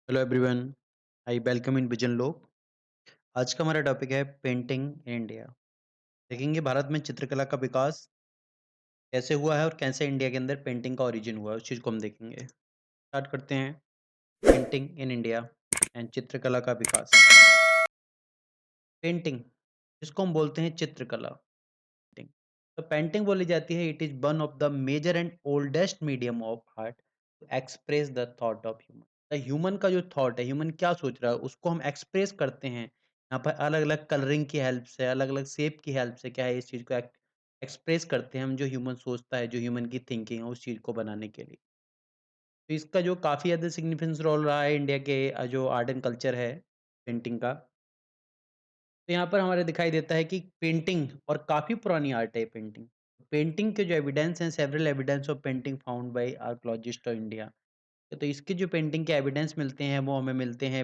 Hello everyone. I welcome in vision लोग। आज का हमारा टॉपिक है पेंटिंग इन इंडिया। देखेंगे भारत में चित्रकला का विकास कैसे हुआ है और कैसे इंडिया के अंदर पेंटिंग का ओरिजिन हुआ है, उस चीज़ को हम देखेंगे। स्टार्ट करते हैं। पेंटिंग इन इंडिया एंड चित्रकला का विकास। पेंटिंग जिसको हम बोलते हैं चित्रकला। पेंटिंग तो पेंटिंग बोली जाती है, it is one of the major and oldest medium of art to express the thought of human. Human का जो थॉट है, ह्यूमन क्या सोच रहा है, उसको हम एक्सप्रेस करते हैं। यहाँ पर अलग-अलग कलरिंग की हेल्प से, अलग-अलग शेप की हेल्प से क्या है, इस चीज़ को एक्सप्रेस करते हैं हम, जो ह्यूमन सोचता है, जो ह्यूमन की थिंकिंग है, उस चीज़ को बनाने के लिए। तो इसका जो काफ़ी ज़्यादा सिग्निफिकेंस रोल रहा है इंडिया के जो आर्ट एंड कल्चर है, पेंटिंग का। तो यहाँ पर हमारे दिखाई देता है कि पेंटिंग और काफ़ी पुरानी आर्ट है पेंटिंग। पेंटिंग के जो एविडेंस हैं, several evidence of painting found by archaeologist of India. तो इसके जो पेंटिंग के एविडेंस मिलते हैं, वो हमें मिलते हैं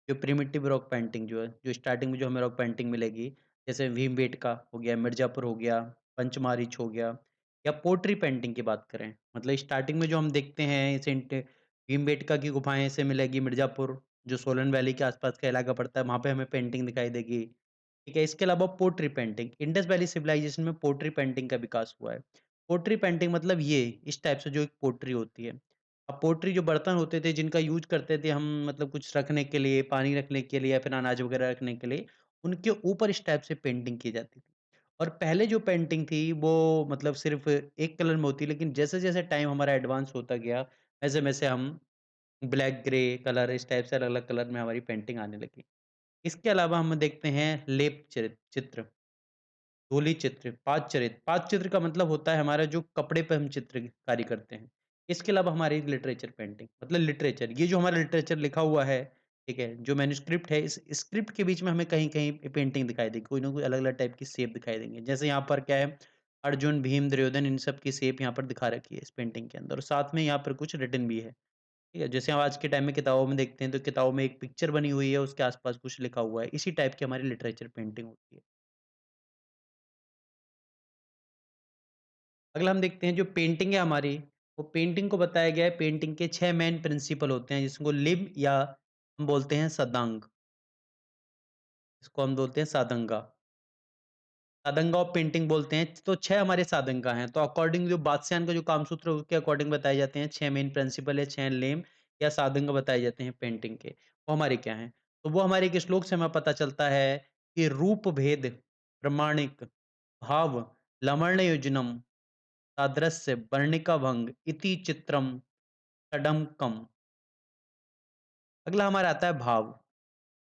जो प्रिमिटिव रॉक पेंटिंग जो है, जो स्टार्टिंग में जो हमें रॉक पेंटिंग मिलेगी, जैसे भीमबेटका हो गया, मिर्ज़ापुर हो गया, पंचमारीच हो गया, या पोट्री पेंटिंग की बात करें, मतलब स्टार्टिंग में जो हम देखते हैं सेंट भीमबेटका की गुफाएँ से मिलेगी मिर्ज़ापुर, जो सोलन वैली के आस-पास का इलाका पड़ता है, वहाँ पे हमें पेंटिंग दिखाई देगी। ठीक है, इसके अलावा pottery painting, Indus valley civilisation में पोट्री पेंटिंग का विकास हुआ है। पोट्री पेंटिंग मतलब ये, इस टाइप से जो एक पोट्री होती है। अब पोट्री जो बर्तन होते थे जिनका यूज़ करते थे हम, मतलब कुछ रखने के लिए, पानी रखने के लिए या फिर अनाज वगैरह रखने के लिए, उनके ऊपर इस टाइप से पेंटिंग की जाती थी। और पहले जो पेंटिंग थी वो मतलब सिर्फ़ एक कलर में होती, लेकिन जैसे-जैसे टाइम हमारा एडवांस होता गया, वैसे-वैसे हम ब्लैक, ग्रे कलर इस टाइप से अलग-अलग कलर में हमारी पेंटिंग आने लगी। इसके अलावा हम देखते हैं लेप चित्र, धूली चित्र, पाद चित्र का मतलब होता है हमारा जो कपड़े पे हम चित्रकारी करते हैं। इसके अलावा हमारी लिटरेचर पेंटिंग, मतलब लिटरेचर, ये जो हमारा लिटरेचर लिखा हुआ है, ठीक है? जो मैन्युस्क्रिप्ट है, इस स्क्रिप्ट के बीच में हमें कहीं-कहीं पेंटिंग दिखाई देगी, कोई ना कोई अलग-अलग टाइप की शेप दिखाई देंगे। जैसे यहाँ पर क्या है, अर्जुन, भीम, दुर्योधन, इन सब की शेप यहाँ पर दिखा रखी है इस पेंटिंग के अंदर, और साथ में यहाँ पर कुछ रिटन भी है। ठीक है? जैसे हम आज के टाइम में किताबों में देखते हैं, तो किताबों में एक पिक्चर बनी हुई है, उसके आस-पास कुछ लिखा हुआ है। इसी टाइप की हमारी लिटरेचर पेंटिंग होती है। अगला हम देखते हैं जो पेंटिंग है हमारी, वो पेंटिंग को बताया गया है, पेंटिंग के 6 मेन प्रिंसिपल होते हैं, जिसको लिव या हम बोलते हैं सदांग, इसको हम बोलते हैं सादंगा। सादंगा ऑफ पेंटिंग बोलते हैं, तो 6 हमारे सादंगा हैं। तो अकॉर्डिंग जो बादशाहन का जो कामसूत्र है, उसके अकॉर्डिंग बताए जाते हैं, 6 मेन प्रिंसिपल है, 6 लेम या सादंग बताए जाते हैं पेंटिंग के। वो हमारे क्या हैं? तो वो हमारे एक श्लोक से हमें पता चलता है कि रूप भेद, प्रामाणिक, भाव, लावण्य योजनम, सादृश्य, वर्णिका भंग, इति चित्रम, तडमकम। अगला हमारा आता है भाव।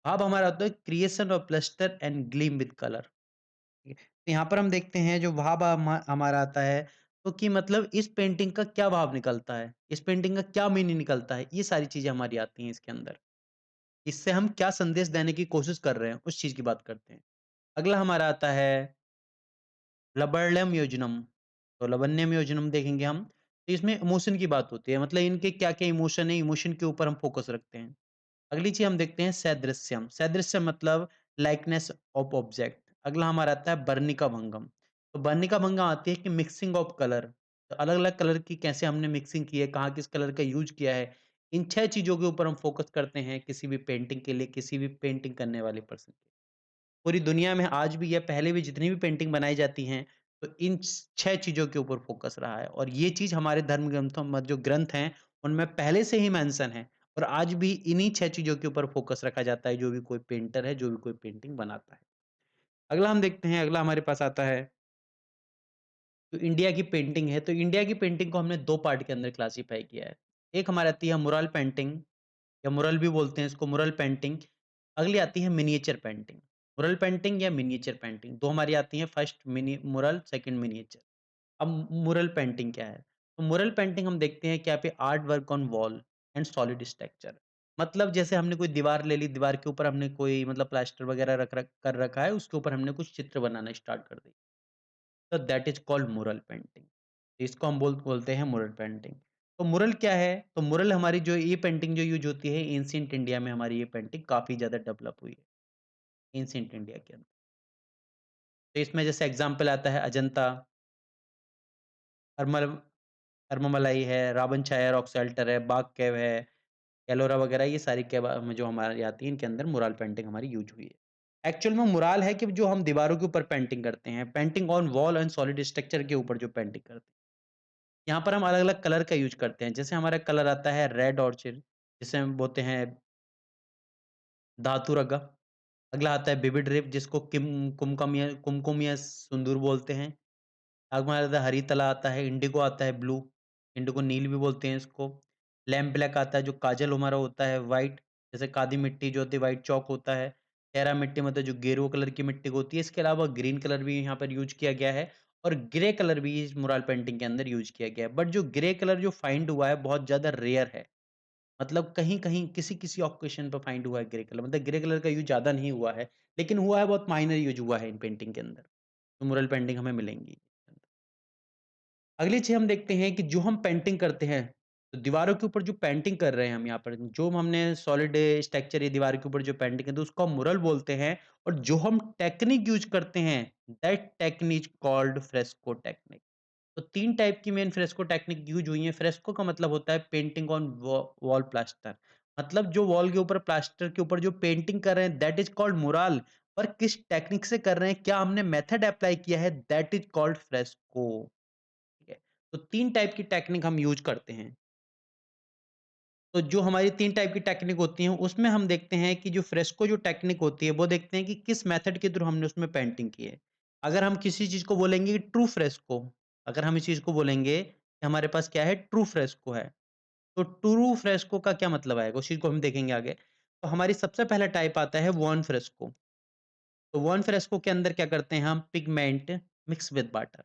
भाव हमारा आता है creation of plaster and gleam with colour. ठीक है? तो यहाँ पर हम देखते हैं जो भाव हमारा आता है, तो कि मतलब इस पेंटिंग का क्या भाव निकलता है, इस पेंटिंग का क्या मीनिंग निकलता है, ये सारी चीजें हमारी आती हैं इसके अंदर। इससे हम क्या संदेश देने की कोशिश कर रहे हैं, उस चीज की बात करते हैं। अगला हमारा आता है लबरलम योजनम। तो लवण्यम योजनम देखेंगे हम, तो इसमें इमोशन की बात होती है, मतलब इनके क्या क्या इमोशन है, इमोशन के ऊपर हम फोकस रखते हैं। अगली चीज़ हम देखते हैं सदृश्यम। सदृश्यम मतलब लाइकनेस ऑफ ऑब्जेक्ट। अगला हमारा आता है वर्णिका भंगम। तो वर्णिका भंगम आती है कि मिक्सिंग ऑफ कलर। तो अलग-अलग कलर की कैसे हमने मिक्सिंग की है, कहाँ किस कलर का यूज़ किया है। इन 6 चीज़ों के ऊपर हम फ़ोकस करते हैं किसी भी पेंटिंग के लिए, किसी भी पेंटिंग करने वाले पर्सन के। पूरी दुनिया में आज भी या पहले भी जितनी भी पेंटिंग बनाई जाती हैं, तो इन 6 चीज़ों के ऊपर फ़ोकस रहा है, और ये चीज़ हमारे धर्म ग्रंथों में जो ग्रंथ हैं, उनमें पहले से ही मेंशन है, और आज भी इन्हीं 6 चीज़ों के ऊपर फ़ोकस रखा जाता है, जो भी कोई पेंटर है, जो भी कोई पेंटिंग बनाता है। अगला हम देखते हैं, अगला हमारे पास आता है, तो इंडिया की पेंटिंग है, तो इंडिया की पेंटिंग को हमने 2 पार्ट के अंदर क्लासिफ़ाई किया है। एक हमारी आती है मुरल पेंटिंग, या मुरल भी बोलते हैं इसको, मुरल पेंटिंग। अगली आती है मिनिएचर पेंटिंग। मुरल पेंटिंग या मिनिएचर पेंटिंग 2 हमारी आती हैं, फर्स्ट मिनी मुरल, सेकंड मिनिएचर। अब मुरल पेंटिंग क्या है? तो मुरल पेंटिंग हम देखते हैं क्या पे art work on wall and solid structure. मतलब जैसे हमने कोई दीवार ले ली, दीवार के ऊपर हमने कोई मतलब प्लास्टर वगैरह रख रख कर रखा है, उसके ऊपर हमने कुछ चित्र बनाना स्टार्ट कर दी। तो दैट इज़ कॉल्ड मुरल पेंटिंग। इसको हम बोलते हैं मुरल पेंटिंग। तो मुरल क्या है? तो मुरल हमारी जो ये पेंटिंग जो यूज़ होती है एंशिएंट इंडिया में, हमारी ये पेंटिंग काफ़ी ज़्यादा डेवलप हुई है, एंशिएंट इंडिया के अंदर। तो इसमें जैसे एग्ज़ाम्पल आता है अजंता, अरमल अरममलाई है, रावण छाया रॉक शेल्टर है, बाग केव है, एलोरा वगैरह ये सारी के बा में जो हमारी आती है इनके अंदर मुराल पेंटिंग हमारी यूज़ हुई है। एक्चुअल में मुराल है कि जो हम दीवारों के ऊपर पेंटिंग करते हैं, painting on wall and solid structure के ऊपर जो पेंटिंग करते हैं। यहाँ पर हम अलग-अलग कलर का यूज़ करते हैं। जैसे हमारा कलर आता है रेड ऑर्चिड जिसे हम बोलते हैं धातु रंगा। अगला आता है विविड रेड जिसको कुमकुम या सिंदूर बोलते हैं। हमारे आता है हरी तला आता है, इंडिगो आता है ब्लू, इंडिगो नील भी बोलते हैं इसको। लैम्प ब्लैक आता है जो काजल हमारा होता है व्हाइट, जैसे कादी मिट्टी जो होती है व्हाइट चॉक होता है। टेरा मिट्टी मतलब जो गेरुआ कलर की मिट्टी होती है, इसके अलावा ग्रीन कलर भी यहाँ पर यूज़ किया गया है और ग्रे कलर भी इस मुराल पेंटिंग के अंदर यूज़ किया गया है। बट जो ग्रे कलर जो फाइंड हुआ है बहुत ज़्यादा रेयर है। मतलब कहीं-कहीं, किसी-किसी ऑकेशन पे फाइंड हुआ है ग्रे कलर मतलब ग्रे कलर का यूज़ ज़्यादा नहीं हुआ है, लेकिन हुआ है बहुत माइनर यूज़ हुआ है इन पेंटिंग के अंदर। तो मुरल पेंटिंग हमें मिलेंगी। अगली चीज़ हम देखते हैं कि जो हम पेंटिंग करते हैं, तो दीवारों के ऊपर जो पेंटिंग कर रहे हैं हम यहाँ पर, जो हमने सॉलिड स्ट्रक्चर या दीवार के ऊपर जो पेंटिंग है, तो उसको हम मुरल बोलते हैं और जो हम टेक्निक यूज़ करते हैं, that technique is called fresco technique. तो 3 टाइप की मेन फ्रेस्को टेक्निक यूज़ हुई हैं। फ्रेस्को का मतलब होता है पेंटिंग ऑन वॉल प्लास्टर। मतलब जो वॉल के ऊपर प्लास्टर के ऊपर जो पेंटिंग कर रहे हैं दैट इज़ कॉल्ड मुराल। पर किस टेक्निक से कर रहे हैं, क्या हमने मेथड अप्लाई किया है दैट इज़ कॉल्ड फ्रेस्को। ठीक है? तो 3 टाइप की टेक्निक हम यूज़ करते हैं। तो जो हमारी 3 टाइप की टेक्निक होती हैं, उसमें हम देखते हैं कि जो फ्रेस्को जो टेक्निक होती है, वो देखते हैं कि किस मेथड के थ्रू हमने उसमें पेंटिंग की है। अगर हम किसी चीज़ को बोलेंगे कि ट्रू फ्रेस्को, अगर हम इस चीज़ को बोलेंगे कि हमारे पास क्या है, ट्रू फ्रेस्को है। तो ट्रू फ्रेस्को का क्या मतलब आएगा, उस चीज़ को हम देखेंगे आगे। तो हमारी सबसे पहला टाइप आता है वॉन फ्रेस्को। तो वॉन फ्रेस्को के अंदर क्या करते हैं हम, पिगमेंट मिक्स विद वाटर।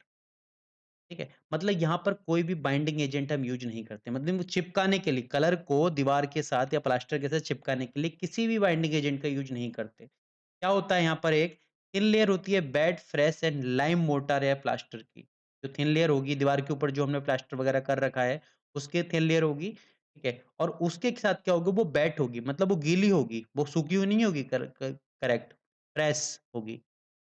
ठीक है? मतलब यहाँ पर कोई भी बाइंडिंग एजेंट हम यूज़ नहीं करते। मतलब वो चिपकाने के लिए कलर को दीवार के साथ या प्लास्टर के साथ चिपकाने के लिए किसी भी बाइंडिंग एजेंट का यूज़ नहीं करते। क्या होता है यहाँ पर, एक थिन लेयर होती है bed, fresh and lime mortar या प्लास्टर की। जो थिन लेयर होगी दीवार के ऊपर जो हमने प्लास्टर वगैरह कर रखा है, उसकी थिन लेयर होगी, ठीक है? और उसके साथ क्या होगी, वो वेट होगी, मतलब वो गीली होगी, वो सूखी हुई नहीं होगी, करेक्ट, फ्रेश होगी।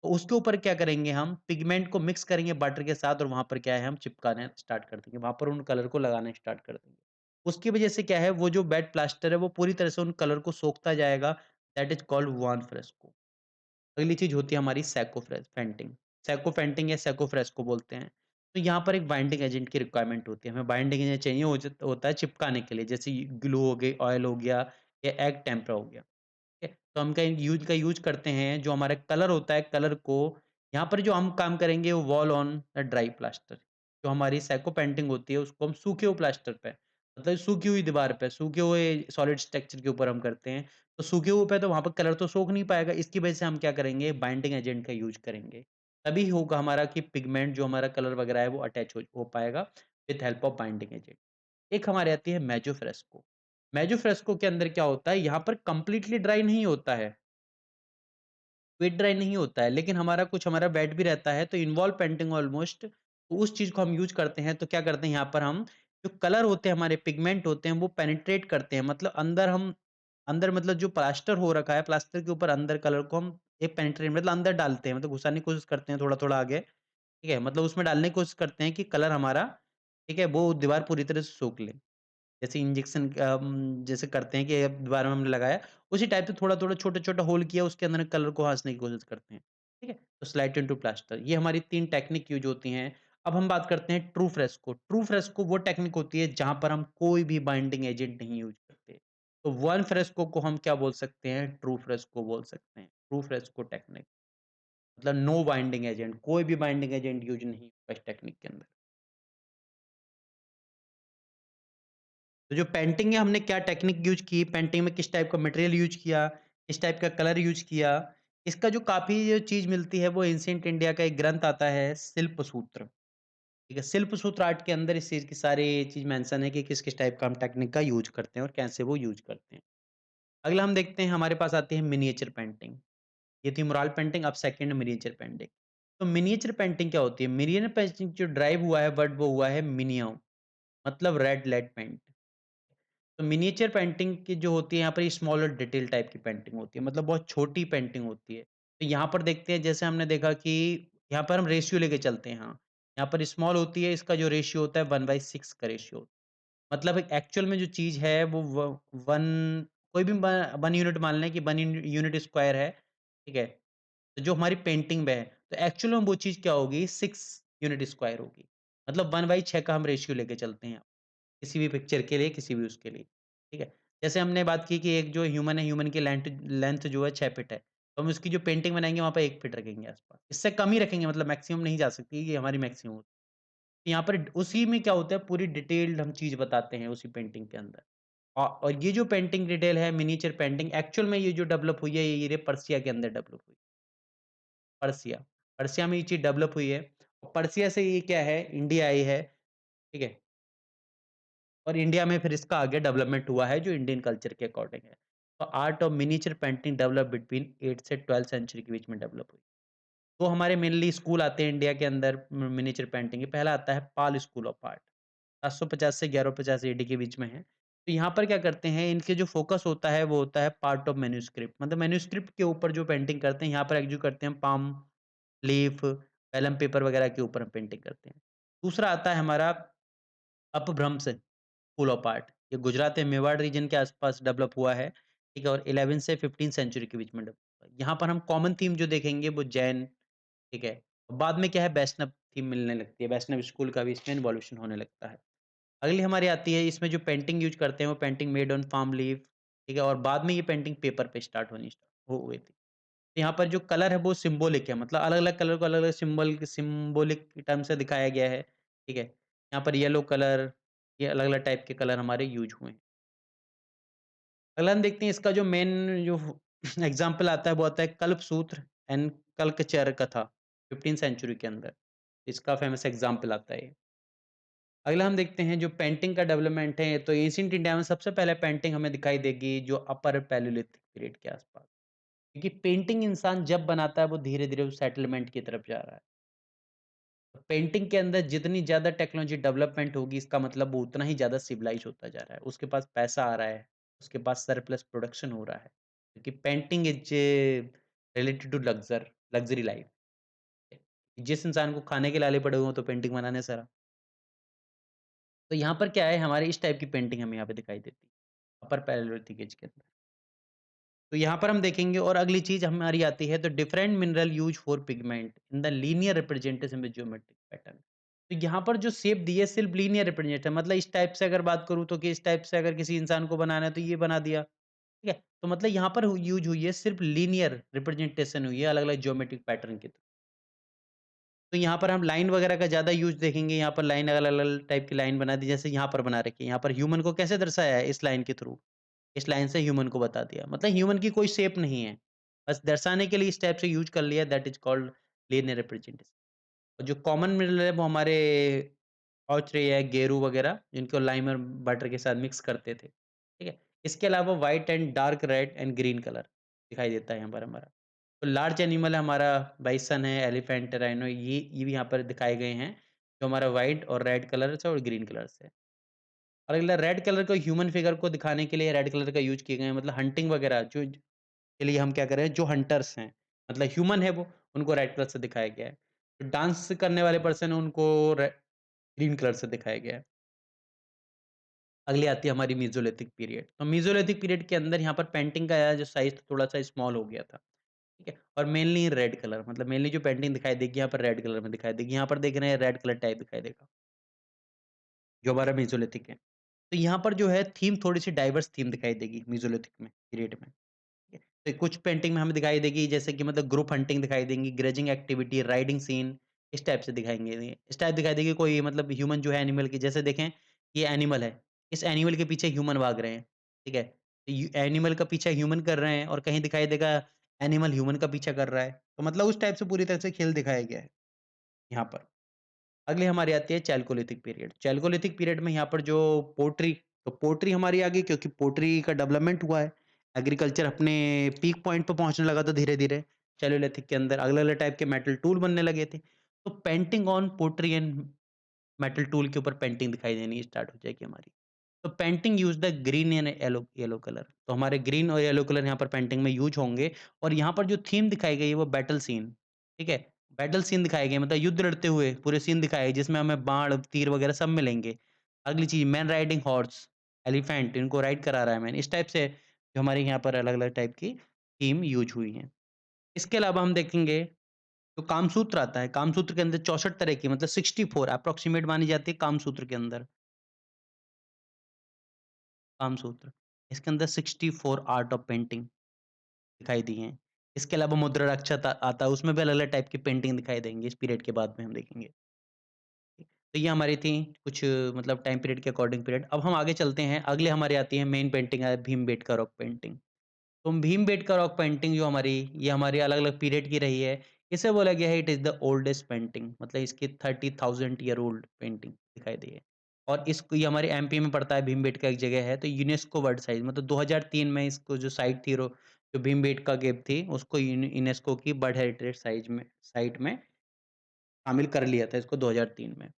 तो उसके ऊपर क्या करेंगे हम, पिगमेंट को मिक्स करेंगे वाटर के साथ और वहाँ पर क्या है, हम चिपकाना स्टार्ट कर देंगे, वहाँ पर उन कलर को लगाना स्टार्ट कर देंगे। उसकी वजह से क्या है, वो जो वेट प्लास्टर है वो पूरी तरह से उन कलर को सोखता जाएगा, that is called buon fresco. अगली चीज़ होती है हमारी secco fresco painting. Secco painting या सैको फ्रेस्को बोलते हैं। तो यहाँ पर एक बाइंडिंग एजेंट की रिक्वायरमेंट होती है। हमें बाइंडिंग एजेंट चाहिए होता है चिपकाने के लिए, जैसे ग्लू हो गई, ऑयल हो गया या एग टेम्परा हो गया। ठीक है? तो हम का यूज़ करते हैं, जो हमारा कलर होता है, कलर को यहाँ पर जो हम काम करेंगे वो वॉल ऑन ड्राई प्लास्टर। जो हमारी सैको पेंटिंग होती है उसको हम सूखे हुए प्लास्टर पे, मतलब सूखी हुई दीवार पे, सूखे हुए सॉलिड स्ट्रक्चर के ऊपर हम करते हैं। तो सूखे हुए पे तो वहाँ पर कलर तो सोख नहीं पाएगा, इसकी वजह से हम क्या करेंगे, बाइंडिंग एजेंट का यूज़ करेंगे। तभी होगा हमारा कि पिगमेंट जो हमारा कलर वगैरह है वो अटैच हो पाएगा with help of binding agent. एक हमारे आती है मेजो फ्रेस्को। मेजो फ्रेस्को के अंदर क्या होता है, यहाँ पर कंप्लीटली ड्राई नहीं होता है, वेट ड्राई नहीं होता है, लेकिन हमारा वेट भी रहता है, तो इन्वॉल्व पेंटिंग ऑलमोस्ट, तो उस चीज़ को हम यूज़ करते हैं। तो क्या करते हैं यहाँ पर हम, जो कलर होते हैं हमारे पिगमेंट होते हैं वो पेनिट्रेट करते हैं, मतलब अंदर मतलब जो प्लास्टर हो रखा है, प्लास्टर के ऊपर अंदर कलर को हम एक पेनिट्रेट मतलब अंदर डालते हैं, मतलब घुसाने की कोशिश करते हैं थोड़ा-थोड़ा आगे, ठीक है? मतलब उसमें डालने की कोशिश करते हैं कि कलर हमारा, ठीक है, वो दीवार पूरी तरह से सोख ले। जैसे इंजेक्शन जैसे करते हैं कि अब दोबारा में हमने लगाया, उसी टाइप से थोड़ा-थोड़ा, छोटा-छोटा होल किया, उसके अंदर कलर को हँसने की कोशिश करते हैं। ठीक है? तो स्लाइड इनटू प्लास्टर, ये हमारी 3 टेक्निक यूज़ होती हैं। अब हम बात करते हैं ट्रू फ्रेस्को। ट्रू फ्रेस्को वो टेक्निक होती है जहाँ पर हम कोई भी बाइंडिंग एजेंट नहीं यूज़ करते। तो वन फ्रेस्को को हम क्या बोल सकते हैं? ट्रू फ्रेस्को बोल सकते हैं। ट्रू फ्रेस्को टेक्निक मतलब नो बाइंडिंग एजेंट, कोई भी बाइंडिंग एजेंट यूज़ नहीं होगा इस टेक्निक के अंदर। तो जो पेंटिंग है हमने क्या टेक्निक यूज़ की, पेंटिंग में किस टाइप का मटेरियल यूज़ किया, किस टाइप का कलर यूज़ किया, इसका जो काफ़ी जो चीज़ मिलती है वो एंशिएंट इंडिया का एक ग्रंथ आता है शिल्प सूत्र, ठीक है? शिल्प सूत्र आर्ट के अंदर इस चीज़ की सारी चीज़ मेंशन है कि किस-किस टाइप का हम टेक्निक का यूज़ करते हैं और कैसे वो यूज़ करते हैं। अगला हम देखते हैं हमारे पास आती है मिनिएचर पेंटिंग। ये थी मुराल पेंटिंग, अब सेकंड मिनिएचर पेंटिंग। तो मिनिएचर पेंटिंग क्या होती है? मिनिएचर पेंटिंग जो ड्राइव हुआ है वर्ड वो हुआ है मिनियो, मतलब रेड लेड पेंट। तो मिनिएचर पेंटिंग की जो होती है यहाँ पर स्मॉल और डिटेल टाइप की पेंटिंग होती है, मतलब बहुत छोटी पेंटिंग होती है। तो यहाँ पर देखते हैं, जैसे हमने देखा कि यहाँ पर हम रेशियो लेके चलते हैं, हाँ। यहाँ पर स्मॉल होती है, इसका जो रेशियो होता है 1/6 का रेशियो। मतलब एक्चुअल में जो चीज़ है वो 1 कोई भी 1 यूनिट मान लें कि 1 यूनिट स्क्वायर है, ठीक है? तो जो हमारी पेंटिंग में है, तो एक्चुअल में वो चीज़ क्या होगी 6 यूनिट स्क्वायर होगी। मतलब 1/6 का हम रेशियो लेके चलते हैं, किसी भी पिक्चर के लिए, किसी भी उसके लिए, ठीक है? जैसे हमने बात की कि एक जो ह्यूमन है, ह्यूमन की लेंथ लेंथ जो है 6 फीट है, तो हम उसकी जो पेंटिंग बनाएँगे वहाँ पे 1 फीट रखेंगे आस-पास। इससे कम ही रखेंगे मतलब मैक्सिमम नहीं जा सकती, ये हमारी मैक्सिमम। यहाँ पर उसी में क्या होता है पूरी डिटेल्ड हम चीज़ बताते हैं उसी पेंटिंग के अंदर। और ये जो पेंटिंग डिटेल है मिनिएचर पेंटिंग एक्चुअल में ये जो डेवलप हुई है ये पर्सिया के अंदर डेवलप हुई। पर्सिया, पर्सिया में ये चीज़ डेवलप हुई है। और पर्सिया से ये क्या है इंडिया आई है, ठीक है? और इंडिया में फिर इसका आगे डेवलपमेंट हुआ है जो इंडियन कल्चर के अकॉर्डिंग है। तो art of miniature painting develop between 8th से 12th सेंचुरी के बीच में डेवलप हुई। तो हमारे मेनली स्कूल आते हैं इंडिया के अंदर मिनिएचर पेंटिंग के। पहला आता है पाल स्कूल ऑफ आर्ट। 750 से 1150 एडी के बीच में है। तो यहाँ पर क्या करते हैं, इनके जो फ़ोकस होता है, वो होता है पार्ट ऑफ मैन्युस्क्रिप्ट मतलब मैन्युस्क्रिप्ट के ऊपर जो पेंटिंग करते हैं, यहाँ पर जो करते हैं पाम, लीफ, वेलम पेपर वगैरह के ऊपर हम पेंटिंग करते हैं। दूसरा आता है हमारा अपभ्रंश स्कूल ऑफ आर्ट। ये गुजरात या मेवाड़ रीजन के आस-पास डेवलप हुआ है, ठीक है? और 11 से 15 सेंचुरी के बीच में डेवलप हुआ है। यहाँ पर हम कॉमन थीम जो देखेंगे वो जैन, ठीक है? बाद में क्या है वैष्णव थीम मिलने लगती है, वैष्णव स्कूल का भी इसमें इवोल्यूशन होने लगता है। अगली हमारी आती है इसमें जो पेंटिंग यूज़ करते हैं वो painting made on palm leaf, ठीक है? और बाद में ये पेंटिंग पेपर पे स्टार्ट हो गई थी। तो यहाँ पर जो कलर है वो सिंबॉलिक है मतलब अलग-अलग कलर को अलग-अलग सिंबॉलिक टर्म से दिखाया गया है, ठीक है? यहाँ पर येलो कलर, ये अलग-अलग टाइप के कलर हमारे यूज़ हुए हैं। अगला हम देखते हैं इसका जो मेन जो एग्ज़ाम्पल आता है वो आता है कल्पसूत्र एंड कल्कचर कथा 15th सेंचुरी के अंदर। इसका फेमस एग्ज़ाम्पल आता है ये। अगला हम देखते हैं जो पेंटिंग का डेवलपमेंट है, तो एंशिएंट इंडिया में सबसे पहले पेंटिंग हमें दिखाई देगी जो अपर पैलेolithic पीरियड के आसपास। क्योंकि पेंटिंग इंसान जब बनाता है वो धीरे-धीरे उस सेटलमेंट की तरफ जा रहा है। पेंटिंग के अंदर जितनी ज़्यादा टेक्नोलॉजी डेवलपमेंट होगी इसका मतलब वो उतना ही ज़्यादा सिविलाइज़ होता जा रहा है। उसके पास पैसा आ रहा है, उसके पास सरप्लस प्रोडक्शन हो रहा है। क्योंकि painting is related to luxury life. जिस इंसान को खाने के लाले पड़े हुए हों तो पेंटिंग बनाने सरा। तो यहाँ पर क्या है हमारे इस टाइप की पेंटिंग हमें यहाँ पे दिखाई देती है, अपर पैलेolithic एज के अंदर। तो यहाँ पर हम देखेंगे और अगली चीज़ हमारी आती है तो different mineral used for pigment in the linear representation with geometric pattern. तो यहाँ पर जो शेप दी है सिर्फ लीनियर रिप्रेजेंट है मतलब इस टाइप से अगर बात करूँ तो कि इस टाइप से अगर किसी इंसान को बनाना है तो ये बना दिया, ठीक है? तो मतलब यहाँ पर यूज़ हुई है सिर्फ लीनियर रिप्रेजेंटेशन हुई है अलग-अलग ज्योमेट्रिक पैटर्न की। तो यहाँ पर हम लाइन वगैरह का ज़्यादा यूज़ देखेंगे, यहाँ पर लाइन अलग-अलग टाइप की लाइन बना दी, जैसे यहाँ पर बना रखी है। यहाँ पर ह्यूमन को कैसे दर्शाया है इस लाइन के थ्रू, इस लाइन से ह्यूमन को बता दिया। मतलब ह्यूमन की कोई शेप नहीं है, बस दर्शाने के लिए इस टाइप से यूज़ कर लिया that is called linear representation. और जो कॉमन मिनरल है वो हमारे ऑचरे है, गेरू वगैरह जिनको लाइम और बटर के साथ मिक्स करते थे, ठीक है? इसके अलावा white and dark red and green colour दिखाई देता है यहाँ पर हमारा। तो लार्ज एनिमल है हमारा बाइसन है, एलिफेंट, राइनो ये भी यहाँ पर दिखाए गए हैं, जो हमारा व्हाइट और रेड कलर से और ग्रीन कलर से। और अगला रेड कलर को ह्यूमन फिगर को दिखाने के लिए रेड कलर का यूज़ किए गए हैं मतलब हंटिंग वगैरह जो के लिए हम क्या कर रहे हैं जो हंटर्स हैं, मतलब ह्यूमन है वो, उनको रेड कलर से दिखाया गया है। जो डांस करने वाले पर्सन है उनको रे ग्रीन कलर से दिखाया गया है। अगली आती है हमारी मेसोलिथिक पीरियड। तो मेसोलिथिक पीरियड के अंदर यहाँ पर पेंटिंग का जो साइज़ थोड़ा-सा स्मॉल हो गया था। ठीक है? और मेनली रेड कलर मतलब मेनली जो पेंटिंग दिखाई देगी यहाँ पर रेड कलर में दिखाई देगी। यहाँ पर देख रहे हैं रेड कलर टाइप दिखाई देगा, जो हमारा मेसोलिथिक है। तो यहाँ पर जो है थीम थोड़ी-सी डाइवर्स थीम दिखाई देगी मेसोलिथिक में पीरियड में। ठीक है? तो कुछ पेंटिंग में हमें दिखाई देगी जैसे कि मतलब ग्रुप हंटिंग दिखाई देंगी, ग्रेजिंग एक्टिविटी, राइडिंग सीन इस टाइप से दिखाएँगे ये। इस टाइप दिखाई देगी कोई मतलब ह्यूमन जो है एनिमल की जैसे देखें ये एनिमल है, इस एनिमल के पीछे ह्यूमन भाग रहे हैं, ठीक है? एनिमल का पीछा ह्यूमन कर रहे हैं और कहीं दिखाई देगा एनिमल ह्यूमन का पीछा कर रहा है। तो मतलब उस टाइप से पूरी तरह से खेल दिखाया गया है यहाँ पर। अगली हमारी आती है चैल्कोलिथिक पीरियड। चैल्कोलिथिक पीरियड में यहाँ पर जो पोट्री तो पोट्री हमारी आ गई क्योंकि पोट्री का डेवलपमेंट हुआ है। एग्रीकल्चर अपने पीक पॉइंट पे पहुँचने लगा था धीरे-धीरे। चैलोलिथिक के अंदर अलग-अलग टाइप के मेटल टूल बनने लगे थे। तो painting on pottery and metal tool के ऊपर पेंटिंग दिखाई देनी स्टार्ट हो जाएगी हमारी। तो painting use the green and yellow yellow colour. तो हमारे ग्रीन और येलो कलर यहाँ पर पेंटिंग में यूज़ होंगे और यहाँ पर जो थीम दिखाई गई है वो बैटल सीन, ठीक है? बैटल सीन दिखाए गए मतलब युद्ध लड़ते हुए पूरे सीन दिखाए जिसमें हमें बाण, तीर वगैरह सब मिलेंगे। अगली चीज़ मैन राइडिंग हॉर्स, एलिफेंट इनको राइड करा रहा है मैन, इस टाइप से जो हमारे यहाँ पर अलग-अलग टाइप की थीम यूज़ हुई हैं। इसके अलावा हम देखेंगे तो कामसूत्र आता है, कामसूत्र के अंदर 64 तरह की मतलब 64 अप्रॉक्सिमेट मानी जाती है कामसूत्र के अंदर, कामसूत्र। इसके अंदर 64 आर्ट ऑफ पेंटिंग दिखाई दी हैं। इसके अलावा मुद्राक्षर आता है, उसमें भी अलग-अलग टाइप की पेंटिंग दिखाई देंगी, इस पीरियड के बाद में हम देखेंगे। तो ये हमारी थी कुछ मतलब टाइम पीरियड के अकॉर्डिंग पीरियड। अब हम आगे चलते हैं, अगले हमारी आती है मेन पेंटिंग है भीमबेटका रॉक पेंटिंग। तो भीमबेटका रॉक पेंटिंग जो हमारी ये हमारी अलग-अलग पीरियड की रही है। इसे बोला गया है it is the oldest painting मतलब इसकी 30,000 ईयर ओल्ड पेंटिंग दिखाई दी है। और इसको ये हमारे एमपी में पड़ता है भीमबेटका एक जगह है तो यूनेस्को वर्ल्ड साइट मतलब 2003 में इसको जो साइट थी जो भीमबेटका केव थी उसको यूनेस्को की वर्ल्ड हेरिटेज साइट में शामिल कर लिया था इसको 2003 में।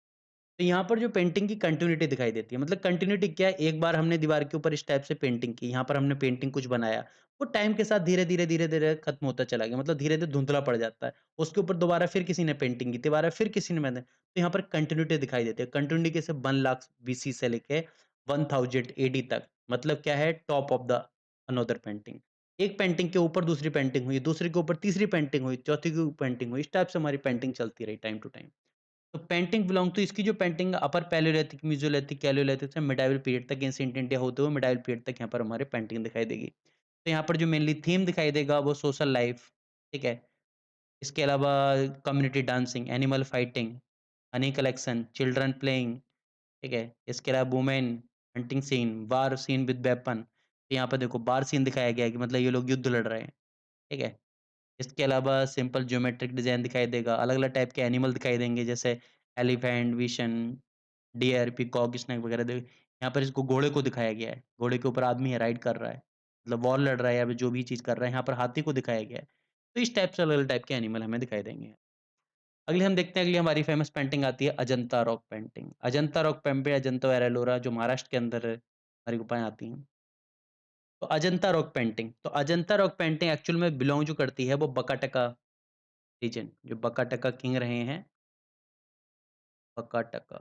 तो यहाँ पर जो पेंटिंग की कंटिन्यूटी दिखाई देती है मतलब कंटिन्यूटी क्या है एक बार हमने दीवार के ऊपर इस टाइप से पेंटिंग की यहाँ पर हमने पेंटिंग कुछ बनाया वो टाइम के साथ धीरे धीरे खत्म होता चला गया मतलब धीरे धीरे धुंधला पड़ जाता है उसके ऊपर दोबारा फिर किसी ने पेंटिंग की दोबारा फिर किसी ने मैंने तो यहाँ पर कंटिन्यूटी दिखाई देती है कंटिन्यूटी कैसे 1 लाख बीसी से लेके 1000 एडी तक मतलब क्या है top of the another painting एक पेंटिंग के ऊपर दूसरी पेंटिंग हुई दूसरे के ऊपर तीसरी पेंटिंग हुई चौथी की पेंटिंग हुई इस टाइप से हमारी पेंटिंग चलती रही टाइम टू टाइम तो पेंटिंग बिलॉन्ग तो इसकी जो पेंटिंग अपर पैलियोलिथिक, मेसोलिथिक, कैलियोलिथिक से मिडाइवल पीरियड तक एंशिएंट इंडिया होते हुए मिडाइवल पीरियड तक यहाँ पर हमारे पेंटिंग दिखाई देगी। तो यहाँ पर जो मेनली थीम दिखाई देगा वो सोशल लाइफ, ठीक है? इसके अलावा community dancing, animal fighting, honey collection, children playing, ठीक है? इसके अलावा women, hunting scene, war scene with weapon. तो यहाँ पर देखो वार सीन दिखाया गया है कि मतलब ये लोग युद्ध लड़ रहे हैं, ठीक है? इसके अलावा सिंपल ज्योमेट्रिक डिज़ाइन दिखाई देगा, अलग-अलग टाइप के एनिमल दिखाई देंगे जैसे elephant, bison, deer, peacock, snake वगैरह यहाँ पर इसको घोड़े को दिखाया गया है। घोड़े के ऊपर आदमी है, राइड कर रहा है। मतलब वॉर लड़ रहा है या फिर जो भी चीज़ कर रहा है, यहाँ पर हाथी को दिखाया गया है। तो इस टाइप से अलग-अलग टाइप के एनिमल हमें दिखाई देंगे। अगली हम देखते हैं अगली हमारी फेमस पेंटिंग आती है Ajanta rock painting. Ajanta rock painting Ajanta और एलोरा जो महाराष्ट्र के अंदर हमारी गुफाएँ आती हैं। तो अजंता रॉक पेंटिंग, तो अजंता रॉक पेंटिंग एक्चुअल में बिलॉन्ग जो करती है वो बकाटका रीजन, जो बकाटका किंग रहे हैं, बकाटका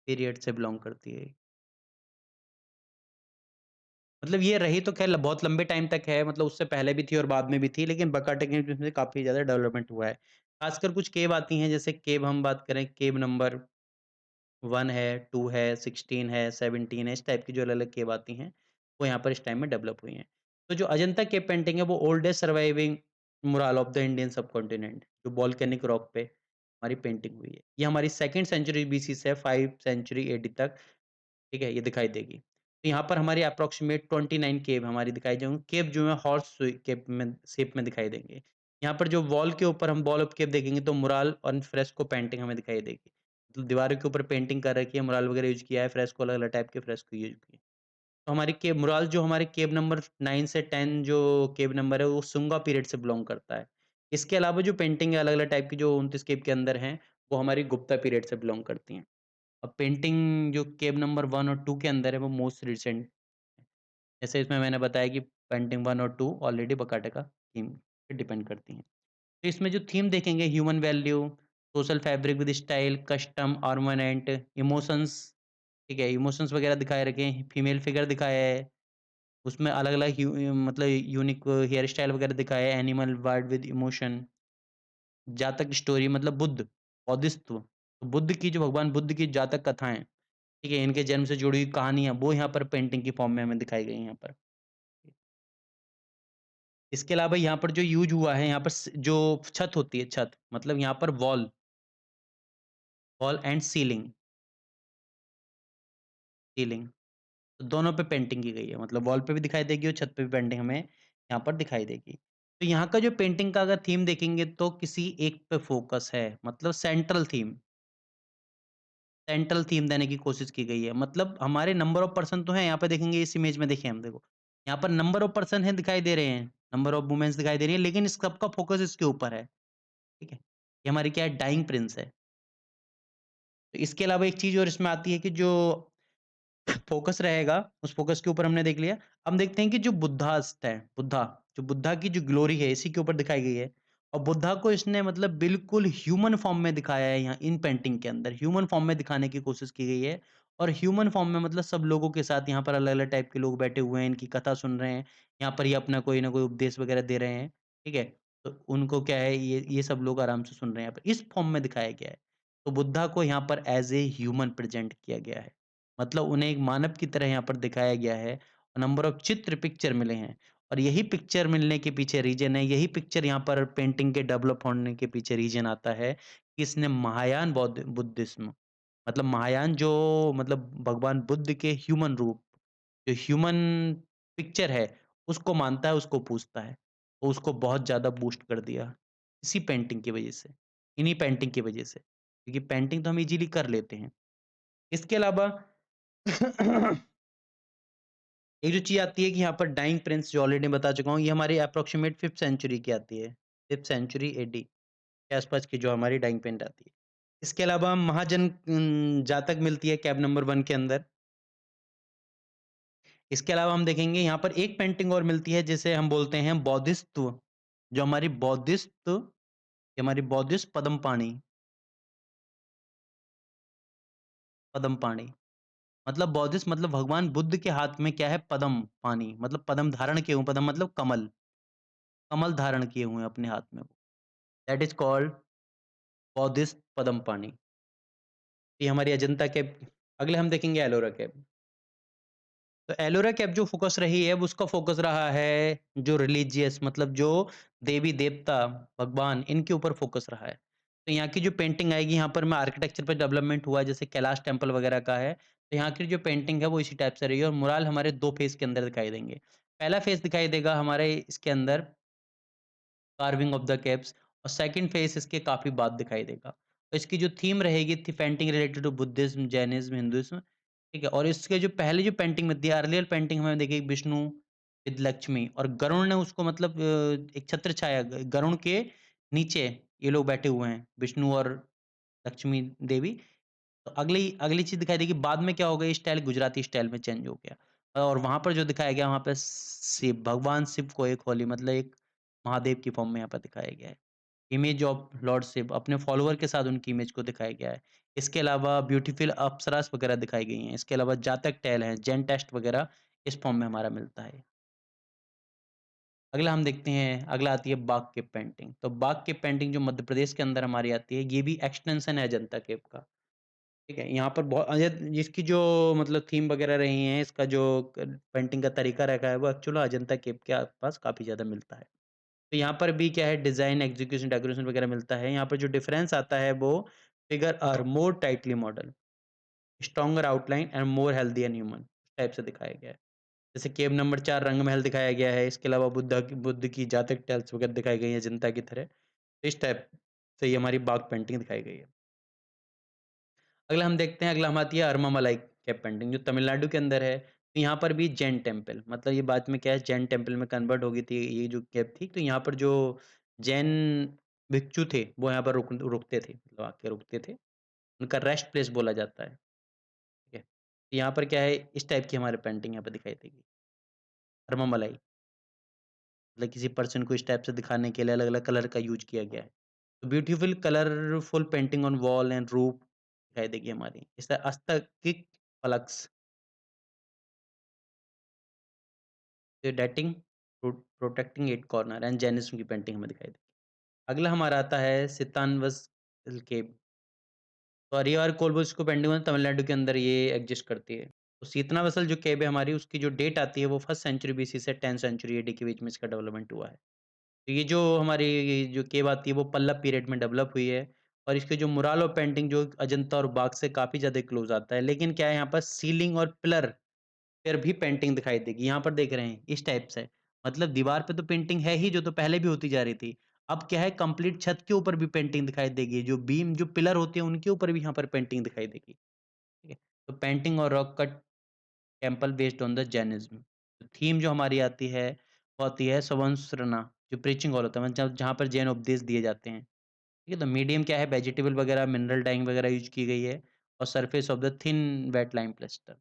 पीरियड से बिलॉन्ग करती है। मतलब ये रही तो ख़ैर बहुत लंबे टाइम तक है, मतलब उससे पहले भी थी और बाद में भी थी, लेकिन बकाटे के में काफ़ी ज़्यादा डेवलपमेंट हुआ है। ख़ासकर कुछ केव आती हैं, जैसे केव हम बात करें, केव नंबर 1 है, 2 है, 16 है, 17 है, इस टाइप की जो अलग-अलग केव आती हैं, वो यहाँ पर इस टाइम में डेवलप हुई हैं। तो जो अजंता केव पेंटिंग है, वो oldest surviving mural of the Indian subcontinent, जो वोल्केनिक रॉक पे हमारी पेंटिंग हुई है। ये हमारी 2nd सेंचुरी बीसी से 5 सेंचुरी एडी तक, ठीक है, ये दिखाई देगी। तो यहाँ पर हमारी अप्रॉक्सिमेट 29 केव हमारी दिखाई देंगी। केव जो है हॉर्स केव में शेप में दिखाई देंगे। यहाँ पर जो वॉल के ऊपर हम वॉल ऑफ केव देखेंगे तो मुराल और फ्रेस्को पेंटिंग हमें दिखाई देगी। मतलब दीवारों के ऊपर पेंटिंग कर रखी है, मुराल वगैरह यूज़ किया है, फ्रेस्को अलग-अलग टाइप के फ्रेस्को यूज़ किए। तो हमारी केव मुराल जो हमारे केव नंबर 9 से 10 जो केव नंबर है वो शुंगा पीरियड से बिलॉन्ग करता है। इसके अलावा जो पेंटिंग है अलग-अलग टाइप की जो 29 केव के अंदर हैं, वो हमारी गुप्ता पीरियड से बिलॉन्ग करती हैं। अब पेंटिंग जो केव नंबर 1 और 2 के अंदर है वो मोस्ट रिसेंट, जैसे इसमें मैंने बताया कि पेंटिंग 1 और 2 ऑलरेडी बकाटे का थीम पे डिपेंड करती हैं। तो इसमें जो थीम देखेंगे human value, social fabric with style, custom, ornament, emotions, ठीक है? इमोशंस वगैरह दिखाए रखे हैं, फीमेल फिगर दिखाया है, उसमें अलग-अलग मतलब यूनिक हेयर स्टाइल वगैरह दिखाया है, एनिमल वर्ड विद इमोशन, जातक स्टोरी मतलब बुद्ध, बौद्धिस्त्व, तो बुद्ध की जो भगवान बुद्ध की जातक कथाएँ, ठीक है? इनके जन्म से जुड़ी हुई कहानियाँ, वो यहाँ पर पेंटिंग की फॉर्म में हमें दिखाई गई हैं यहाँ पर। इसके अलावा यहाँ पर जो यूज़ हुआ है, यहाँ पर जो छत होती है छत, मतलब यहाँ पर वॉल एंड सीलिंग सीलिंग तो दोनों पे पेंटिंग की गई है। मतलब वॉल पे भी दिखाई देगी और छत पे भी पेंटिंग हमें यहाँ पर दिखाई देगी। तो यहाँ का जो पेंटिंग का अगर थीम देखेंगे तो किसी एक पे फ़ोकस है, मतलब सेंट्रल थीम देने की कोशिश की गई है। मतलब हमारे नंबर ऑफ पर्सन तो हैं, यहाँ पे देखेंगे इस इमेज में देखिए हम देखो, यहाँ पर नंबर ऑफ पर्सन है दिखाई दे रहे हैं, नंबर ऑफ वुमेन्स दिखाई दे रही है, लेकिन इस सबका फ़ोकस इसके ऊपर है, ठीक है? ये हमारी क्या है डाइंग प्रिंस है। तो इसके अलावा एक चीज़ और इसमें आती है कि जो फ़ोकस रहेगा, उस फ़ोकस के ऊपर हमने देख लिया। अब देखते हैं कि जो बुद्धास्त है, जो बुद्धा की जो ग्लोरी है, इसी के ऊपर दिखाई गई है। और बुद्धा को इसने मतलब बिल्कुल ह्यूमन फॉर्म में दिखाया है यहाँ इन पेंटिंग के अंदर, ह्यूमन फॉर्म में दिखाने की कोशिश की गई है और ह्यूमन फॉर्म में मतलब सब लोगों के साथ यहाँ पर अलग-अलग टाइप के लोग बैठे हुए हैं, इनकी कथा सुन रहे हैं, यहाँ पर ये अपना कोई ना कोई उपदेश वगैरह दे रहे हैं, ठीक है? तो उनको क्या है ये सब लोग आराम से सुन रहे हैं यहाँ पे, इस फॉर्म में दिखाया गया है। तो बुद्धा को यहाँ पर एज़ ए ह्यूमन प्रेज़ेंट किया गया है। मतलब उन्हें एक मानव की तरह यहाँ पर दिखाया गया है, नंबर ऑफ चित्र पिक्चर मिले हैं। और यही पिक्चर मिलने के पीछे रीज़न है, यही पिक्चर यहाँ पर पेंटिंग के डेवलप होने के पीछे रीज़न आता है कि इसने महायान बुद्धिज़्म मतलब महायान जो मतलब भगवान बुद्ध के ह्यूमन रूप, जो ह्यूमन पिक्चर है, उसको मानता है, उसको पूजता है। तो उसको बहुत ज़्यादा बूस्ट कर दिया, इसी पेंटिंग की वज़ह से, इन्हीं पेंटिंग की वज़ह से। क्योंकि पेंटिंग तो हम ईज़िली कर लेते हैं। इसके अलावा एक जो चीज़ आती है कि यहाँ पर डाइंग प्रिंस जो ऑलरेडी बता चुका हूँ, ये हमारी अप्रॉक्सिमेट 5th सेंचुरी की आती है। 5th सेंचुरी एडी के आसपास की जो हमारी डाइंग प्रिंट आती है। इसके अलावा महाजन जातक मिलती है कैब नंबर 1 के अंदर। इसके अलावा हम देखेंगे यहाँ पर एक पेंटिंग और मिलती है जिसे हम बोलते हैं बौद्धिस्त्व, जो हमारी बौद्धिस्त्व ये हमारी बौद्धिस्ट पद्म पाणि। मतलब बौद्धिस्ट मतलब भगवान बुद्ध के हाथ में क्या है पद्म पाणि मतलब पद्म धारण किए हुए पद्म मतलब कमल, कमल धारण किए हुए हैं अपने हाथ में वो। दैट इज़ कॉल्ड बौद्धिस्ट पद्म पाणि। ये हमारी अजंता केव अगले हम देखेंगे एलोरा केव। तो एलोरा केव जो फ़ोकस रही है, वो उसका फ़ोकस रहा है जो रिलीजियस मतलब जो देवी-देवता, भगवान इनके ऊपर फ़ोकस रहा है। तो यहाँ की जो पेंटिंग आएगी यहाँ पर मैं आर्किटेक्चर पे डेवलपमेंट हुआ है जैसे कैलाश टेम्पल वगैरह का है। तो यहाँ की जो पेंटिंग है वो इसी टाइप से रही है और मोराल हमारे 2 फ़ेज़ के अंदर दिखाई देंगे। पहला फ़ेज़ दिखाई देगा हमारे इसके अंदर कार्विंग ऑफ द कैप्स और सेकंड फेज़ इसके काफ़ी बाद दिखाई देगा। तो इसकी जो थीम रहेगी थी painting related to Buddhism, Jainism, Hinduism, ठीक है? और इसके जो पहले जो पेंटिंग में थी अर्लियर पेंटिंग हमें देखिए विष्णु विद लक्ष्मी और गरुड़ ने उसको मतलब एक छत्र छाया गरुड़ के नीचे ये लोग बैठे हुए हैं, विष्णु और लक्ष्मी देवी। तो अगली अगली चीज़ दिखाई देगी बाद में क्या होगा ये स्टाइल गुजराती स्टाइल में चेंज हो गया और वहाँ पर जो दिखाया गया वहाँ पे शिव भगवान शिव को एक होली मतलब एक महादेव की फॉर्म में यहाँ पर दिखाया गया है। इमेज ऑफ लॉर्ड शिव अपने फॉलोवर के साथ उनकी इमेज को दिखाया गया है। इसके अलावा ब्यूटीफुल अप्सरास वगैरह दिखाई गई हैं। इसके अलावा जातक टेल हैं, जेन टेस्ट वगैरह इस फॉर्म में हमारा मिलता है। अगला हम देखते हैं, अगला आती है बाघ केव पेंटिंग। तो बाघ केव पेंटिंग जो मध्य प्रदेश के अंदर हमारी आती है, ये भी एक्सटेंशन है अजंता केव का। ठीक है? यहाँ पर बहुत इसकी जो मतलब थीम वगैरह रही हैं, इसका जो पेंटिंग का तरीका रखा है, वो एक्चुअल अजंता केव के आस-पास काफ़ी ज़्यादा मिलता है। तो यहाँ पर भी क्या है डिज़ाइन, एग्ज़ीक्यूशन, डेकोरेशन वगैरह मिलता है। यहाँ पर जो डिफ़रेंस आता है वो figure are more tightly model, stronger outline and more healthy and human type से दिखाया गया है। जैसे केव नंबर 4 रंग महल दिखाया गया है। इसके अलावा बुद्ध की जातक टाइल्स वगैरह दिखाई गई हैं जनता की तरह। इस टाइप से ये हमारी बाघ पेंटिंग दिखाई गई है। अगला हम देखते हैं, अगला हम आती है अरमामलाई केव पेंटिंग जो तमिलनाडु के अंदर है। तो यहाँ पर भी जैन टेम्पल मतलब ये बाद में क्या है जैन टेम्पल में कन्वर्ट हो गई थी ये जो केव थी। तो यहाँ पर जो जैन भिक्षु थे वो यहाँ पर रुकते थे मतलब आके रुकते थे। उनका रेस्ट प्लेस बोला जाता है। ठीक है? तो यहाँ पर क्या है इस टाइप की हमारी पेंटिंग यहाँ पे दिखाई देगी। अरमामलाई मतलब किसी पर्सन को इस टाइप से दिखाने के लिए अलग-अलग कलर का यूज़ किया गया है। तो beautiful colourful painting on wall and roof दिखाई देगी हमारी। इसे अस्तगिक फलक्स dating protecting at corner and Jainism की पेंटिंग हमें दिखाई देगी। अगला हमारा आता है सितानवस केव। तो अरियर कोलबुस को पेंटिंग तमिलनाडु के अंदर ये एग्जिस्ट करती है। तो सीतनावसल जो केव है हमारी उसकी जो डेट आती है वो 1st सेंचुरी बीसी से 10th सेंचुरी एडी के बीच में इसका डेवलपमेंट हुआ है। तो ये जो हमारी ये जो केव आती है वो पल्लव पीरियड में डेवलप हुई है और इसके जो मुराल और पेंटिंग जो अजंता और बाग से काफ़ी ज़्यादा क्लोज़ आता है। लेकिन क्या है यहाँ पर सीलिंग और पिलर पर भी पेंटिंग दिखाई देगी। यहाँ पर देख रहे हैं इस टाइप से। मतलब दीवार पे तो पेंटिंग है ही जो तो पहले भी होती जा रही थी। अब क्या है कंप्लीट छत के ऊपर भी पेंटिंग दिखाई देगी। जो बीम जो पिलर होते हैं उनके ऊपर भी यहाँ पर पेंटिंग दिखाई देगी। ठीक है? तो पेंटिंग और rock cut temple based on the Jainism. तो थीम जो हमारी आती है, वो आती है सवंसरना जो प्रीचिंग हॉल होता है मतलब जहाँ पर जैन उपदेश दिए जाते हैं। ठीक है? तो मीडियम क्या है वेजिटेबल वगैरह, मिनरल डाइंग वगैरह यूज़ की गई है और surface of the thin wet lime plaster.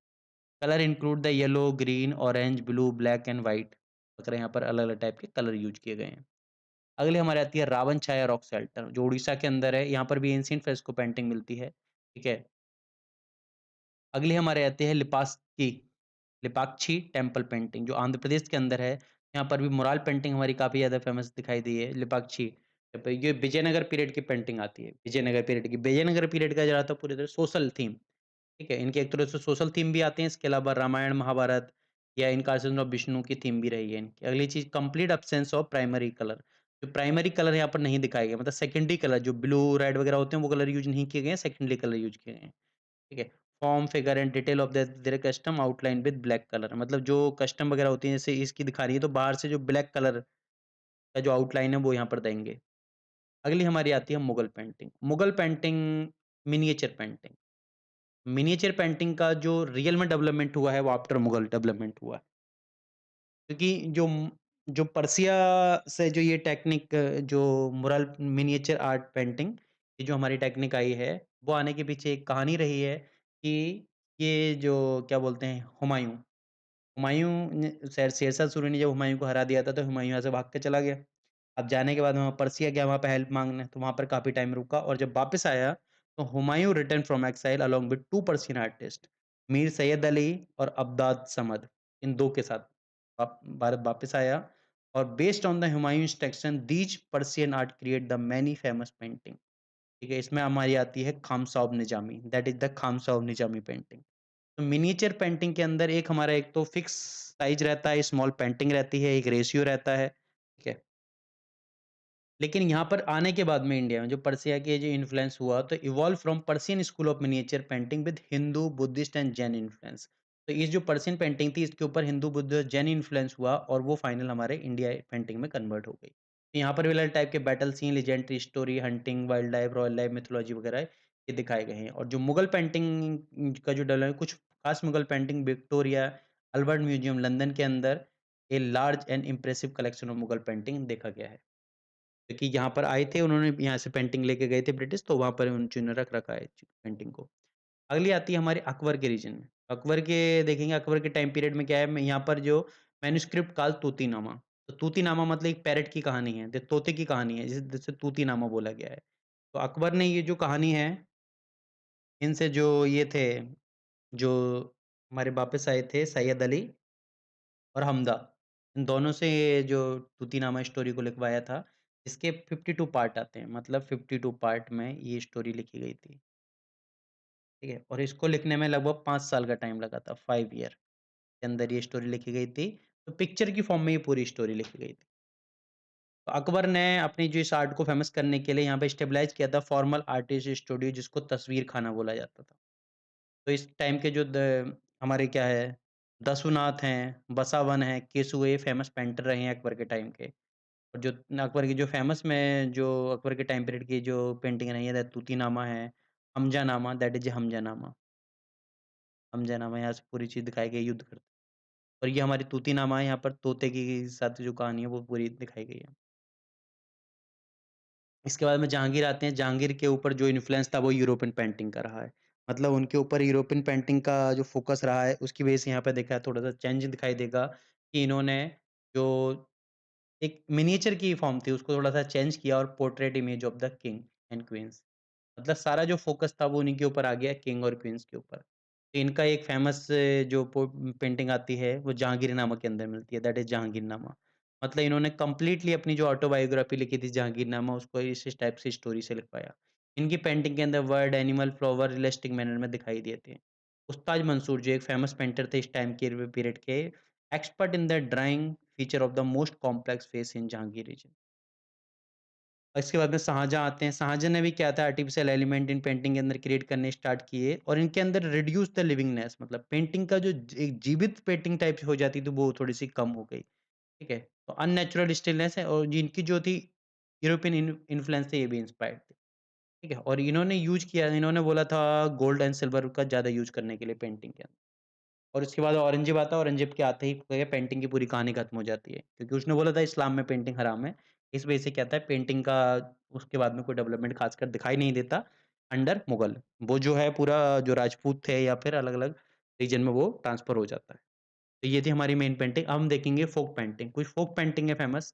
Colour include the yellow, green, orange, blue, black and white वगैरह यहाँ पर अलग-अलग टाइप के कलर यूज़ किए गए हैं। अगली हमारी आती है रावण छाया रॉक शेल्टर जो उड़ीसा के अंदर है, यहाँ पर भी एंशिएंट फ्रेस्को पेंटिंग मिलती है, ठीक है? अगली हमारे आती है लिपाक्षी टेम्पल पेंटिंग जो आंध्र प्रदेश के अंदर है। यहाँ पर भी मुराल पेंटिंग हमारी काफ़ी ज़्यादा फेमस दिखाई दी है। लिपाक्षी ये विजयनगर पीरियड की पेंटिंग आती है। विजयनगर पीरियड का ज़्यादातर पूरी तरह सोशल थीम, ठीक है? इनके एक तरह से सोशल थीम भी आते हैं, इसके अलावा रामायण, महाभारत या इनकार्सेशन ऑफ विष्णु की थीम भी रही है इनकी। अगली चीज़ complete absence of primary colour. जो प्राइमरी कलर यहाँ पर नहीं दिखाए गए, मतलब सेकेंडरी कलर जो ब्लू, रेड वगैरह होते हैं वो कलर यूज़ नहीं किए गए हैं, सेकेंडरी कलर यूज़ किए गए हैं। ठीक है? Form, figure and detail of their custom outline with black colour, मतलब जो कस्टम वगैरह होती है जैसे इसकी दिखा रही है तो बाहर से जो ब्लैक कलर का जो आउटलाइन है वो यहाँ पर देंगे। अगली हमारी आती है Mughal painting. Mughal painting miniature painting. Miniature painting का जो रियल में डेवलपमेंट हुआ है वो आफ्टर मुगल डेवलपमेंट हुआ है। क्योंकि जो पर्सिया से जो ये टेक्निक जो मुरल मिनिएचर आर्ट पेंटिंग ये जो हमारी टेक्निक आई है, वो आने के पीछे एक कहानी रही है कि ये जो क्या बोलते हैं हुमायूँ हुमायूँ ने शेरशाह सूरी ने जब हुमायूँ को हरा दिया था, तो हुमायूँ यहाँ से भाग के चला गया। अब जाने के बाद वहाँ पर्सिया गया वहाँ पे हेल्प माँगने, तो वहाँ पर काफ़ी टाइम रुका और जब वापस आया, तो Humayun return from exile along with 2 Persian artist, Mir Syed Ali और अब्दाद समद, इन 2 के साथ भारत वापस आया और based on the Humayun instruction these Persian art create the many famous painting. ठीक है, इसमें हमारी आती है Khamsa Nizami, that is the Khamsa Nizami painting. तो मिनिएचर पेंटिंग के अंदर एक हमारा एक तो फिक्स साइज़ रहता है, स्मॉल पेंटिंग रहती है, एक रेशियो रहता है, ठीक है? लेकिन यहाँ पर आने के बाद में इंडिया में जो पर्सिया के जो इन्फ्लुएंस हुआ तो evolve from Persian school of miniature painting with Hindu, Buddhist and Jain influence. तो इस जो पर्शियन पेंटिंग थी इसके ऊपर हिंदू, बुद्ध, जैन इन्फ्लुएंस हुआ और वो फाइनल हमारे इंडिया पेंटिंग में कन्वर्ट हो गई। तो यहाँ पर भी अलग टाइप के battle scene, legendary story, hunting, wild life, royal life, mythology वगैरह ये दिखाए गए हैं। और जो मुगल पेंटिंग का जो डेवलप कुछ खास Mughal painting Victoria Albert museum London के अंदर a large and impressive collection of Mughal painting देखा गया है। क्योंकि यहाँ पर आए थे उन्होंने यहाँ से पेंटिंग लेके गए थे ब्रिटिश तो वहाँ पर उन्होंने रख रखा है पेंटिंग को। अगली आती है हमारे अकबर के रीजन में। अकबर के देखेंगे अकबर के टाइम पीरियड में क्या है मैं यहाँ पर जो मैन्युस्क्रिप्ट काल तूतीनामा। तो तूतीनामा मतलब एक पैरट की कहानी है, तोते की कहानी है जिसे जिसे तूतीनामा बोला गया है। तो अकबर ने ये जो कहानी है इनसे जो ये थे, जो हमारे वापस आए थे सैयद अली और हमदा, इन दोनों से ये जो तूतीनामा स्टोरी को लिखवाया था, इसके 52 पार्ट आते हैं, मतलब 52 पार्ट में ये स्टोरी लिखी गई थी, ठीक है? और इसको लिखने में लगभग 5 साल का टाइम लगा था, 5 ईयर के अंदर ये स्टोरी लिखी गई थी। तो पिक्चर की फॉर्म में ये पूरी स्टोरी लिखी गई थी। तो अकबर ने अपनी जो इस आर्ट को फेमस करने के लिए यहाँ पे स्टेबलाइज़ किया था फॉर्मल आर्टिस्ट स्टूडियो जिसको तस्वीर खाना बोला जाता था। तो इस टाइम के जो द हमारे क्या है, दसुनाथ हैं, बसावन हैं, केसुए ये फेमस पेंटर रहे हैं अकबर के टाइम के। और जो अकबर की जो फेमस में जो अकबर के टाइम पीरियड की जो पेंटिंग रही है दैट तूतीनामा है, हमजानामा दैट इज़ हमजानामा। हमजानामा यहाँ से पूरी चीज़ दिखाई गई युद्ध करते और ये हमारी तूतीनामा है यहाँ पर तोते की साथ जो कहानी है वो पूरी दिखाई गई है। इसके बाद में जहांगीर आते हैं, जहांगीर के ऊपर जो इन्फ्लुएंस था वो यूरोपियन पेंटिंग का रहा है। मतलब उनके ऊपर यूरोपियन पेंटिंग का जो फ़ोकस रहा है उसकी वज़ह से यहाँ पे देखा थोड़ा-सा चेंज दिखाई देगा कि इन्होंने जो एक मिनिएचर की फ़ॉर्म थी उसको थोड़ा-सा चेंज किया और portrait image of the king and queens. मतलब सारा जो फ़ोकस था वो उन्हीं के ऊपर आ गया किंग और क्वीन्स के ऊपर। तो इनका एक फ़ेमस जो पेंटिंग आती है वो जहांगीरनामा के अंदर मिलती है दैट इज़ जहांगीरनामा। मतलब इन्होंने कंप्लीटली अपनी जो ऑटोबायोग्राफ़ी लिखी थी जहांगीरनामा उसको इस टाइप से स्टोरी से लिखवाया। इनकी पेंटिंग के अंदर bird, animal, flower realistic manner में दिखाई दिए थे। उस्ताद मंसूर जो एक फ़ेमस पेंटर थे इस टाइम के पीरियड के, expert in the drawing feature of the most complex face in Jahangir region. और इसके बाद में शाहजहाँ आते हैं। शाहजहाँ ने भी क्या था आर्टिफ़िशियल एलिमेंट इन पेंटिंग के अंदर क्रिएट करने स्टार्ट किए और इनके अंदर रिड्यूस द लिविंगनेस मतलब पेंटिंग का जो एक जीवित पेंटिंग टाइप से हो जाती थी वो थोड़ी-सी कम हो गई, ठीक है? तो अननेचुरल स्टिलनेस है और जिनकी जो थी यूरोपियन इन्फ्लुएंस से ये भी इंस्पायर्ड थे, ठीक है? और इन्होंने बोला था गोल्ड एंड सिल्वर का ज़्यादा यूज़ करने के लिए पेंटिंग के अंदर। और उसके बाद औरंगज़ेब आता है, औरंगज़ेब के आते ही क्या है पेंटिंग की पूरी कहानी खत्म हो जाती है। क्योंकि उसने बोला था इस्लाम में पेंटिंग हराम है। इस वजह से क्या था पेंटिंग का उसके बाद में कोई डेवलपमेंट ख़ासकर दिखाई नहीं देता अंडर मुगल। वो जो है पूरा जो राजपूत थे या फिर अलग-अलग रीजन में वो ट्रांसफ़र हो जाता है। तो ये थी हमारी मेन पेंटिंग। अब हम देखेंगे फ़ोक पेंटिंग। कुछ फ़ोक पेंटिंग है फ़ेमस